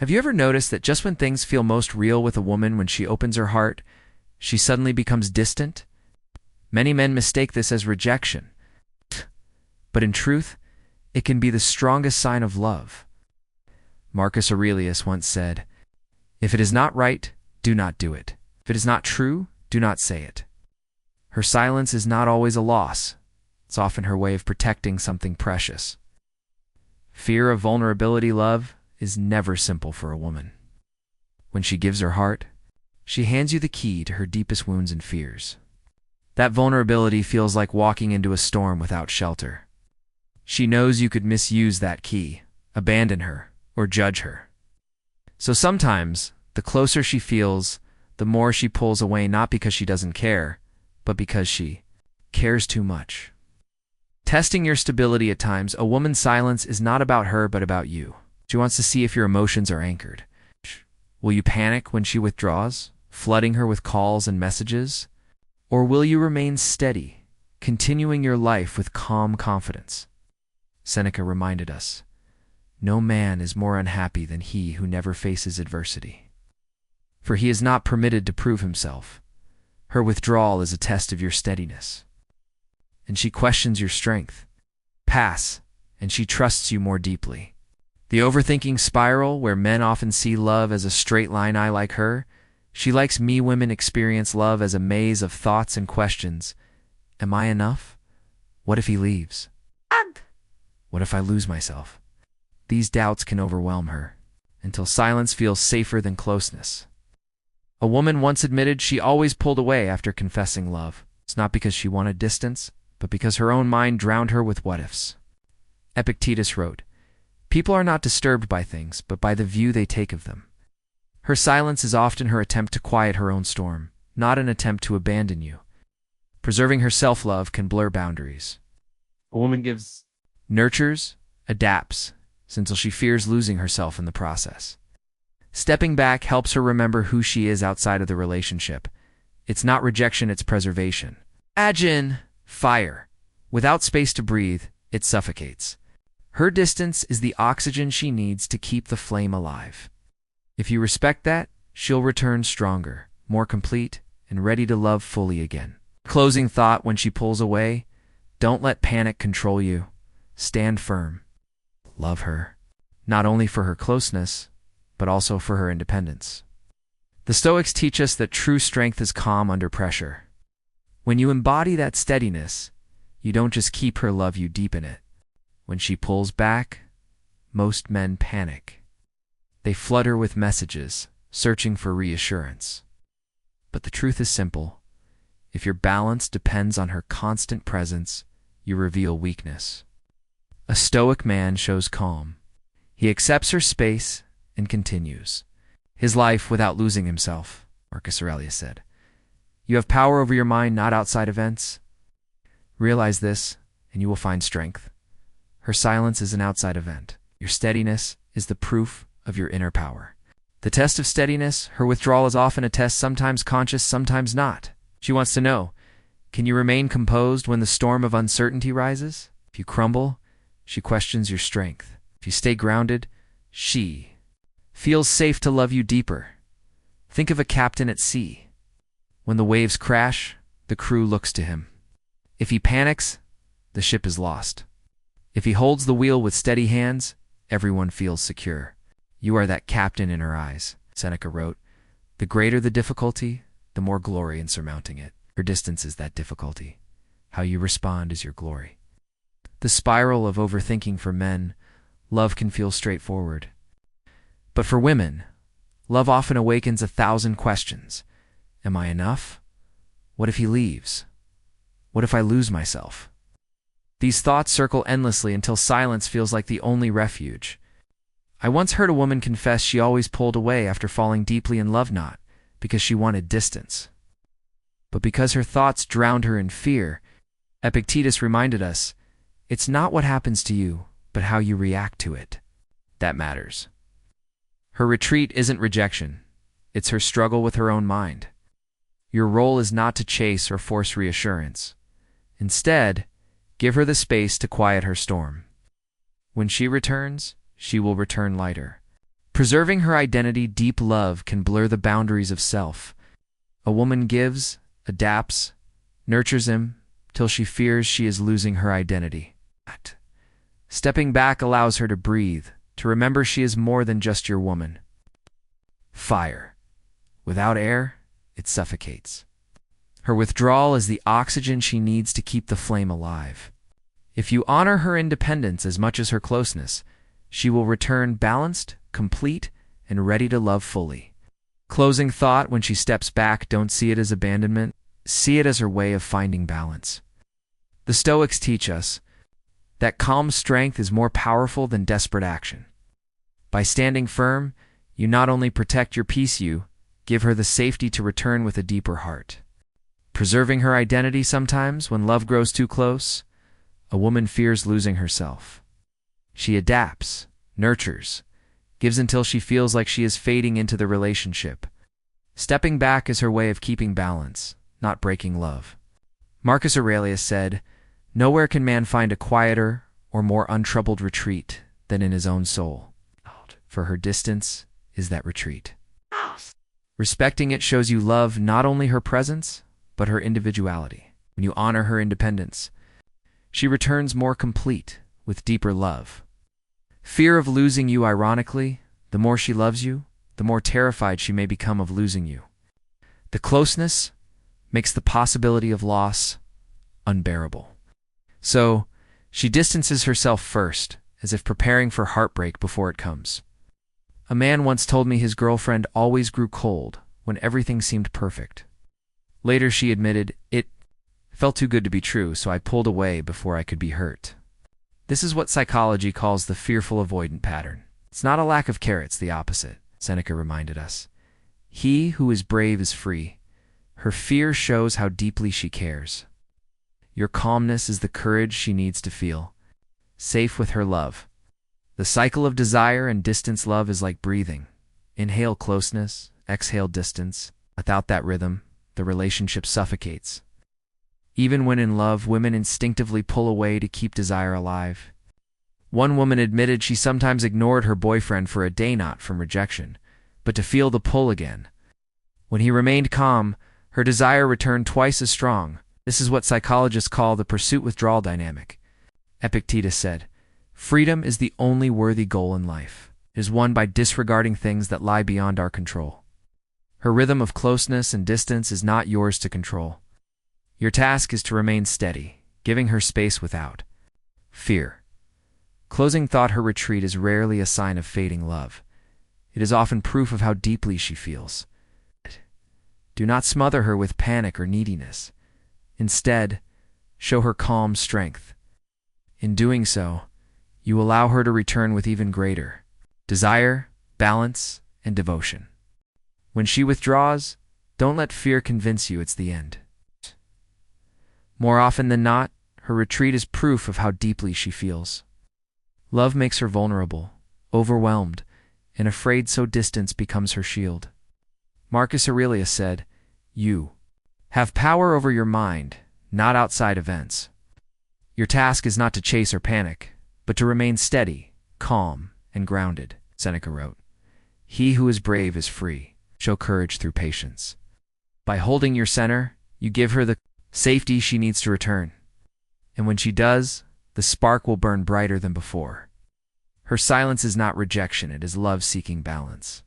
Have you ever noticed that just when things feel most real with a woman, when she opens her heart, she suddenly becomes distant? Many men mistake this as rejection, but in truth, it can be the strongest sign of love. Marcus Aurelius once said, "If it is not right, do not do it. If it is not true, do not say it." Her silence is not always a loss. It's often her way of protecting something precious. Fear of vulnerability love is never simple for a woman. When she gives her heart, she hands you the key to her deepest wounds and fears. That vulnerability feels like walking into a storm without shelter. She knows you could misuse that key, abandon her, or judge her. So sometimes, the closer she feels, the more she pulls away, not because she doesn't care, but because she cares too much. Testing your stability at times, a woman's silence is not about her but about you. She wants to see if your emotions are anchored. Will you panic when she withdraws, flooding her with calls and messages? Or will you remain steady, continuing your life with calm confidence? Seneca reminded us, "No man is more unhappy than he who never faces adversity." For he is not permitted to prove himself. Her withdrawal is a test of your steadiness. And she questions your strength. Pass, and she trusts you more deeply. The overthinking spiral, where men often see love as a straight line, I like her. She likes me. Women experience love as a maze of thoughts and questions. Am I enough? What if he leaves? What if I lose myself? These doubts can overwhelm her, until silence feels safer than closeness. A woman once admitted she always pulled away after confessing love. It's not because she wanted distance, but because her own mind drowned her with what-ifs. Epictetus wrote, "People are not disturbed by things, but by the view they take of them." Her silence is often her attempt to quiet her own storm, not an attempt to abandon you. Preserving her self-love can blur boundaries. A woman nurtures, adapts, until she fears losing herself in the process. Stepping back helps her remember who she is outside of the relationship. It's not rejection, it's preservation. Imagine fire. Without space to breathe, it suffocates. Her distance is the oxygen she needs to keep the flame alive. If you respect that, she'll return stronger, more complete, and ready to love fully again. Closing thought: when she pulls away, don't let panic control you. Stand firm. Love her, not only for her closeness, but also for her independence. The Stoics teach us that true strength is calm under pressure. When you embody that steadiness, you don't just keep her love, you deepen it. When she pulls back, most men panic. They flood her with messages, searching for reassurance. But the truth is simple. If your balance depends on her constant presence, you reveal weakness. A stoic man shows calm. He accepts her space and continues his life without losing himself, Marcus Aurelius said. You have power over your mind, not outside events. Realize this, and you will find strength. Her silence is an outside event. Your steadiness is the proof of your inner power. The test of steadiness, her withdrawal is often a test, sometimes conscious, sometimes not. She wants to know, can you remain composed when the storm of uncertainty rises? If you crumble, she questions your strength. If you stay grounded, she feels safe to love you deeper. Think of a captain at sea. When the waves crash, the crew looks to him. If he panics, the ship is lost. If he holds the wheel with steady hands, everyone feels secure. You are that captain in her eyes, Seneca wrote. The greater the difficulty, the more glory in surmounting it. Her distance is that difficulty. How you respond is your glory. The spiral of overthinking: for men, love can feel straightforward. But for women, love often awakens 1,000 questions. Am I enough? What if he leaves? What if I lose myself? These thoughts circle endlessly until silence feels like the only refuge. I once heard a woman confess she always pulled away after falling deeply in love, not because she wanted distance, but because her thoughts drowned her in fear. Epictetus reminded us, it's not what happens to you, but how you react to it that matters. Her retreat isn't rejection. It's her struggle with her own mind. Your role is not to chase or force reassurance. Instead, give her the space to quiet her storm. When she returns, she will return lighter, Preserving her identity, deep love can blur the boundaries of self. A woman gives, adapts, nurtures him till she fears she is losing her identity. Stepping back allows her to breathe, to remember she is more than just your woman. Fire. Without air, it suffocates. Her withdrawal is the oxygen she needs to keep the flame alive. If you honor her independence as much as her closeness, she will return balanced, complete, and ready to love fully. Closing thought: when she steps back, don't see it as abandonment. See it as her way of finding balance. The Stoics teach us that calm strength is more powerful than desperate action. By standing firm, you not only protect your peace, you give her the safety to return with a deeper heart. Preserving her identity: sometimes, when love grows too close, a woman fears losing herself. She adapts, nurtures, gives until she feels like she is fading into the relationship. Stepping back is her way of keeping balance, not breaking love. Marcus Aurelius said, "Nowhere can man find a quieter or more untroubled retreat than in his own soul. For her distance is that retreat." Respecting it shows you love not only her presence, but her individuality. When you honor her independence, she returns more complete, with deeper love. Fear of losing you: ironically, the more she loves you, the more terrified she may become of losing you. The closeness makes the possibility of loss unbearable. So, she distances herself first, as if preparing for heartbreak before it comes. A man once told me his girlfriend always grew cold when everything seemed perfect. Later she admitted, "It felt too good to be true, so I pulled away before I could be hurt." This is what psychology calls the fearful avoidant pattern. It's not a lack of carrots, the opposite, Seneca reminded us. He who is brave is free. Her fear shows how deeply she cares. Your calmness is the courage she needs to feel safe with her love. The cycle of desire and distance love is like breathing. Inhale closeness, exhale distance. Without that rhythm, the relationship suffocates. Even when in love, women instinctively pull away to keep desire alive. One woman admitted she sometimes ignored her boyfriend for a day, not from rejection, but to feel the pull again. When he remained calm, her desire returned twice as strong. This is what psychologists call the pursuit-withdrawal dynamic. Epictetus said, "Freedom is the only worthy goal in life. It is won by disregarding things that lie beyond our control." Her rhythm of closeness and distance is not yours to control. Your task is to remain steady, giving her space without fear. Closing thought: her retreat is rarely a sign of fading love. It is often proof of how deeply she feels. Do not smother her with panic or neediness. Instead, show her calm strength. In doing so, you allow her to return with even greater desire, balance, and devotion. When she withdraws, don't let fear convince you it's the end. More often than not, her retreat is proof of how deeply she feels. Love makes her vulnerable, overwhelmed, and afraid, so distance becomes her shield. Marcus Aurelius said, "You have power over your mind, not outside events." Your task is not to chase or panic, but to remain steady, calm, and grounded, Seneca wrote. He who is brave is free. Show courage through patience. By holding your center, you give her the safety she needs to return. And when she does, the spark will burn brighter than before. Her silence is not rejection, it is love seeking balance.